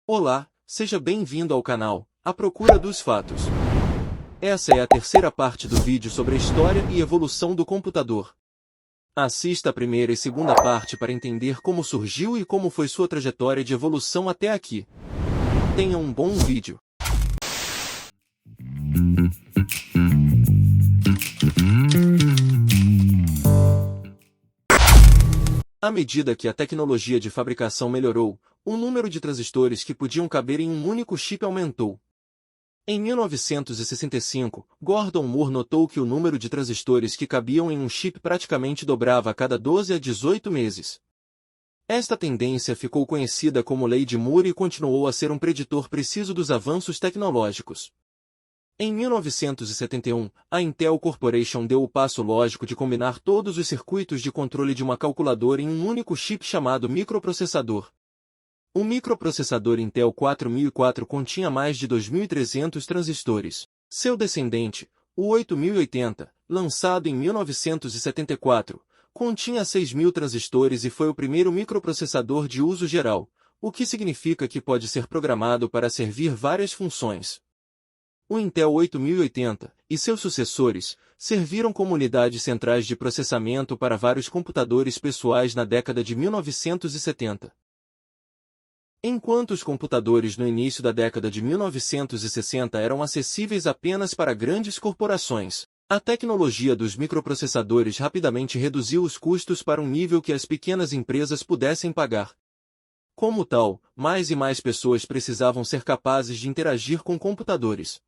Olá, seja bem-vindo ao canal, A Procura dos Fatos. Essa é a terceira parte do vídeo sobre a história e evolução do computador. Assista a primeira e segunda parte para entender como surgiu e como foi sua trajetória de evolução até aqui. Tenha um bom vídeo. À medida que a tecnologia de fabricação melhorou, o número de transistores que podiam caber em um único chip aumentou. Em 1965, Gordon Moore notou que o número de transistores que cabiam em um chip praticamente dobrava a cada 12 a 18 meses. Esta tendência ficou conhecida como Lei de Moore e continuou a ser um preditor preciso dos avanços tecnológicos. Em 1971, a Intel Corporation deu o passo lógico de combinar todos os circuitos de controle de uma calculadora em um único chip chamado microprocessador. O microprocessador Intel 4004 continha mais de 2.300 transistores. Seu descendente, o 8080, lançado em 1974, continha 6.000 transistores e foi o primeiro microprocessador de uso geral, o que significa que pode ser programado para servir várias funções. O Intel 8080 e seus sucessores serviram como unidades centrais de processamento para vários computadores pessoais na década de 1970. Enquanto os computadores no início da década de 1960 eram acessíveis apenas para grandes corporações, a tecnologia dos microprocessadores rapidamente reduziu os custos para um nível que as pequenas empresas pudessem pagar. Como tal, mais e mais pessoas precisavam ser capazes de interagir com computadores.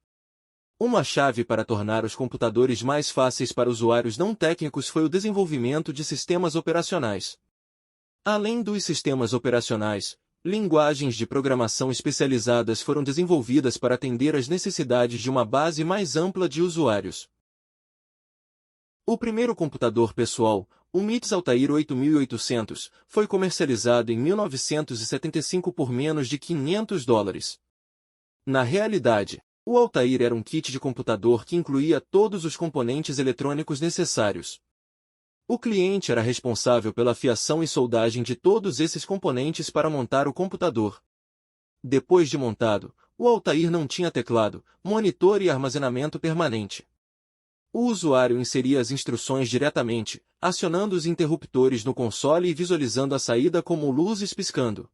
Uma chave para tornar os computadores mais fáceis para usuários não técnicos foi o desenvolvimento de sistemas operacionais. Além dos sistemas operacionais, linguagens de programação especializadas foram desenvolvidas para atender às necessidades de uma base mais ampla de usuários. O primeiro computador pessoal, o MITS Altair 8800, foi comercializado em 1975 por menos de $500. Na realidade, o Altair era um kit de computador que incluía todos os componentes eletrônicos necessários. O cliente era responsável pela fiação e soldagem de todos esses componentes para montar o computador. Depois de montado, o Altair não tinha teclado, monitor e armazenamento permanente. O usuário inseria as instruções diretamente, acionando os interruptores no console e visualizando a saída como luzes piscando.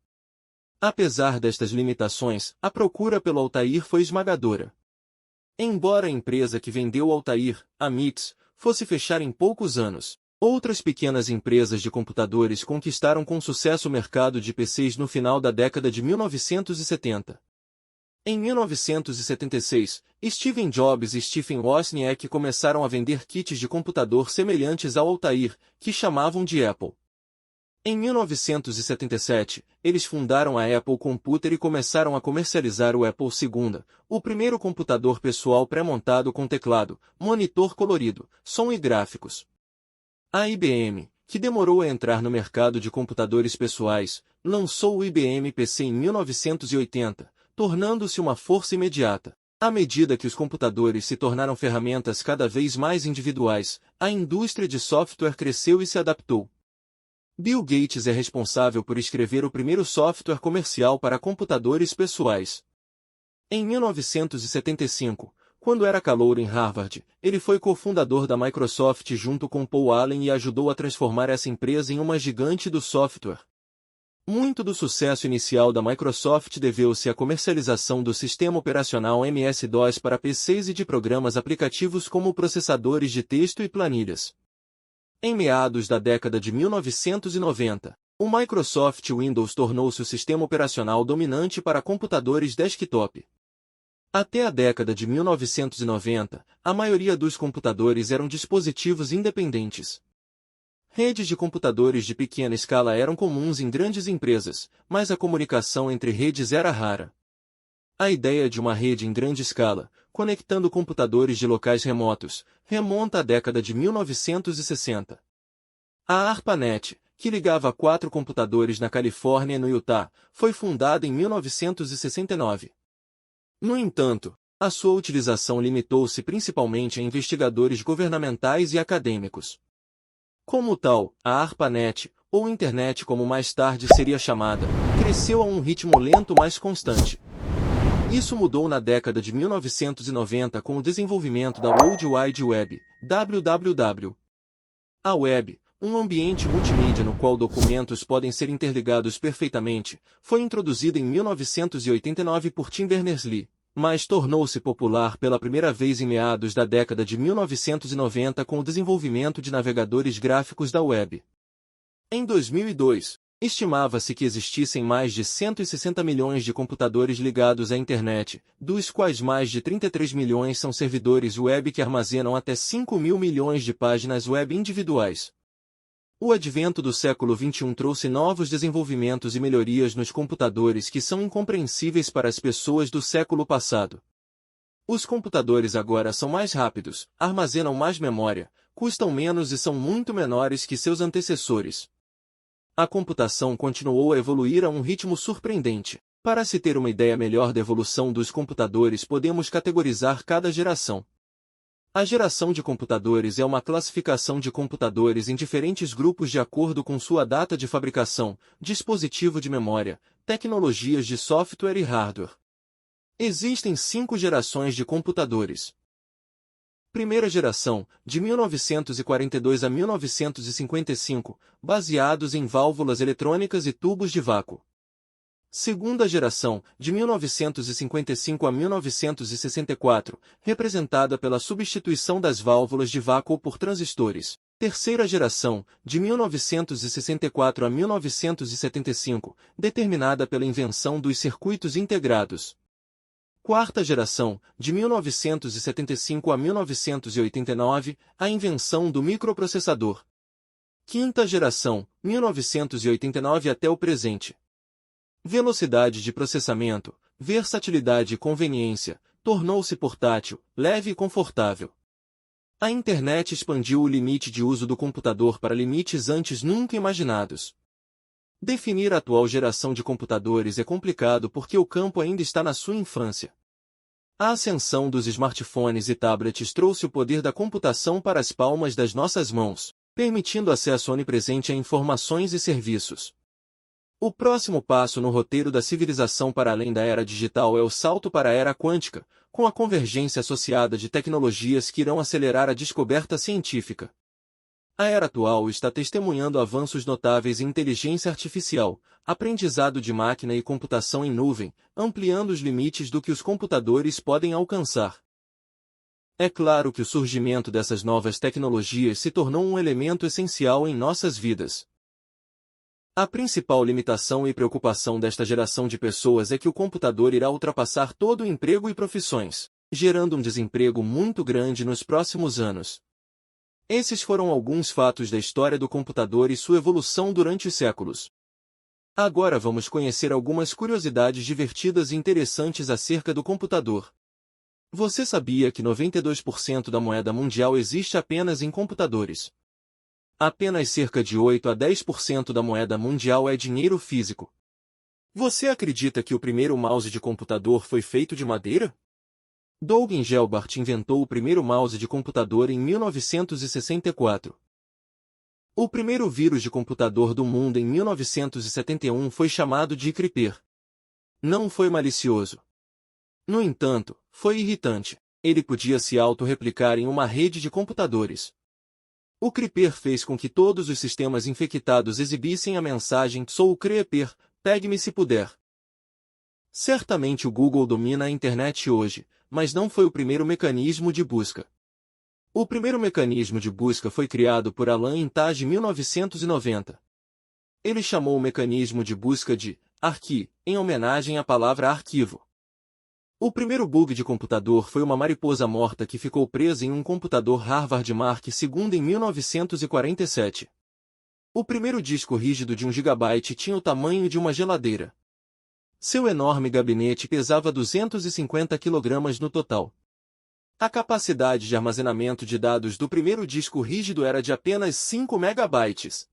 Apesar destas limitações, a procura pelo Altair foi esmagadora. Embora a empresa que vendeu o Altair, a MITS, fosse fechar em poucos anos, outras pequenas empresas de computadores conquistaram com sucesso o mercado de PCs no final da década de 1970. Em 1976, Steve Jobs e Stephen Wozniak começaram a vender kits de computador semelhantes ao Altair, que chamavam de Apple. Em 1977, eles fundaram a Apple Computer e começaram a comercializar o Apple II, o primeiro computador pessoal pré-montado com teclado, monitor colorido, som e gráficos. A IBM, que demorou a entrar no mercado de computadores pessoais, lançou o IBM PC em 1980, tornando-se uma força imediata. À medida que os computadores se tornaram ferramentas cada vez mais individuais, a indústria de software cresceu e se adaptou. Bill Gates é responsável por escrever o primeiro software comercial para computadores pessoais. Em 1975, quando era calouro em Harvard, ele foi cofundador da Microsoft junto com Paul Allen e ajudou a transformar essa empresa em uma gigante do software. Muito do sucesso inicial da Microsoft deveu-se à comercialização do sistema operacional MS-DOS para PCs e de programas aplicativos como processadores de texto e planilhas. Em meados da década de 1990, o Microsoft Windows tornou-se o sistema operacional dominante para computadores desktop. Até a década de 1990, a maioria dos computadores eram dispositivos independentes. Redes de computadores de pequena escala eram comuns em grandes empresas, mas a comunicação entre redes era rara. A ideia de uma rede em grande escala, conectando computadores de locais remotos, remonta à década de 1960. A ARPANET, que ligava 4 computadores na Califórnia e no Utah, foi fundada em 1969. No entanto, a sua utilização limitou-se principalmente a investigadores governamentais e acadêmicos. Como tal, a ARPANET, ou Internet como mais tarde seria chamada, cresceu a um ritmo lento mas constante. Isso mudou na década de 1990 com o desenvolvimento da World Wide Web, WWW. A web, um ambiente multimídia no qual documentos podem ser interligados perfeitamente, foi introduzida em 1989 por Tim Berners-Lee, mas tornou-se popular pela primeira vez em meados da década de 1990 com o desenvolvimento de navegadores gráficos da web. Em 2002, estimava-se que existissem mais de 160 milhões de computadores ligados à internet, dos quais mais de 33 milhões são servidores web que armazenam até 5 mil milhões de páginas web individuais. O advento do século XXI trouxe novos desenvolvimentos e melhorias nos computadores que são incompreensíveis para as pessoas do século passado. Os computadores agora são mais rápidos, armazenam mais memória, custam menos e são muito menores que seus antecessores. A computação continuou a evoluir a um ritmo surpreendente. Para se ter uma ideia melhor da evolução dos computadores, podemos categorizar cada geração. A geração de computadores é uma classificação de computadores em diferentes grupos de acordo com sua data de fabricação, dispositivo de memória, tecnologias de software e hardware. Existem 5 gerações de computadores. Primeira geração, de 1942 a 1955, baseados em válvulas eletrônicas e tubos de vácuo. Segunda geração, de 1955 a 1964, representada pela substituição das válvulas de vácuo por transistores. Terceira geração, de 1964 a 1975, determinada pela invenção dos circuitos integrados. Quarta geração, de 1975 a 1989, a invenção do microprocessador. Quinta geração, 1989 até o presente. Velocidade de processamento, versatilidade e conveniência, tornou-se portátil, leve e confortável. A internet expandiu o limite de uso do computador para limites antes nunca imaginados. Definir a atual geração de computadores é complicado porque o campo ainda está na sua infância. A ascensão dos smartphones e tablets trouxe o poder da computação para as palmas das nossas mãos, permitindo acesso onipresente a informações e serviços. O próximo passo no roteiro da civilização para além da era digital é o salto para a era quântica, com a convergência associada de tecnologias que irão acelerar a descoberta científica. A era atual está testemunhando avanços notáveis em inteligência artificial, aprendizado de máquina e computação em nuvem, ampliando os limites do que os computadores podem alcançar. É claro que o surgimento dessas novas tecnologias se tornou um elemento essencial em nossas vidas. A principal limitação e preocupação desta geração de pessoas é que o computador irá ultrapassar todo o emprego e profissões, gerando um desemprego muito grande nos próximos anos. Esses foram alguns fatos da história do computador e sua evolução durante os séculos. Agora vamos conhecer algumas curiosidades divertidas e interessantes acerca do computador. Você sabia que 92% da moeda mundial existe apenas em computadores? Apenas cerca de 8 a 10% da moeda mundial é dinheiro físico. Você acredita que o primeiro mouse de computador foi feito de madeira? Doug Engelbart inventou o primeiro mouse de computador em 1964. O primeiro vírus de computador do mundo em 1971 foi chamado de Creeper. Não foi malicioso. No entanto, foi irritante. Ele podia se auto-replicar em uma rede de computadores. O Creeper fez com que todos os sistemas infectados exibissem a mensagem "Sou o Creeper, pegue-me se puder". Certamente o Google domina a internet hoje, mas não foi o primeiro mecanismo de busca. O primeiro mecanismo de busca foi criado por Alan Intage em 1990. Ele chamou o mecanismo de busca de ARCHI, em homenagem à palavra arquivo. O primeiro bug de computador foi uma mariposa morta que ficou presa em um computador Harvard Mark II em 1947. O primeiro disco rígido de 1 GB tinha o tamanho de uma geladeira. Seu enorme gabinete pesava 250 kg no total. A capacidade de armazenamento de dados do primeiro disco rígido era de apenas 5 MB.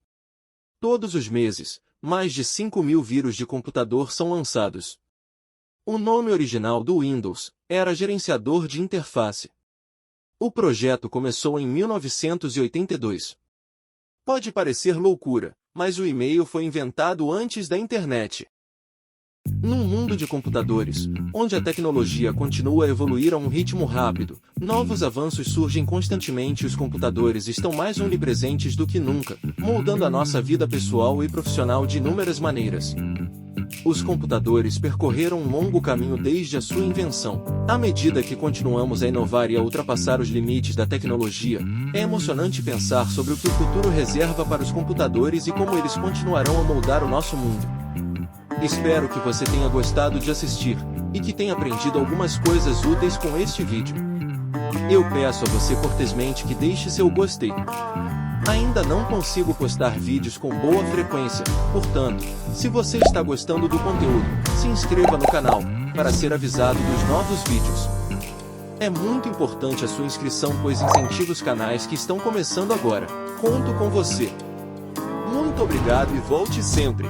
Todos os meses, mais de 5.000 vírus de computador são lançados. O nome original do Windows era Gerenciador de Interface. O projeto começou em 1982. Pode parecer loucura, mas o e-mail foi inventado antes da internet. Num mundo de computadores, onde a tecnologia continua a evoluir a um ritmo rápido, novos avanços surgem constantemente e os computadores estão mais onipresentes do que nunca, moldando a nossa vida pessoal e profissional de inúmeras maneiras. Os computadores percorreram um longo caminho desde a sua invenção. À medida que continuamos a inovar e a ultrapassar os limites da tecnologia, é emocionante pensar sobre o que o futuro reserva para os computadores e como eles continuarão a moldar o nosso mundo. Espero que você tenha gostado de assistir, e que tenha aprendido algumas coisas úteis com este vídeo. Eu peço a você cortesmente que deixe seu gostei. Ainda não consigo postar vídeos com boa frequência, portanto, se você está gostando do conteúdo, se inscreva no canal, para ser avisado dos novos vídeos. É muito importante a sua inscrição pois incentiva os canais que estão começando agora. Conto com você. Muito obrigado e volte sempre!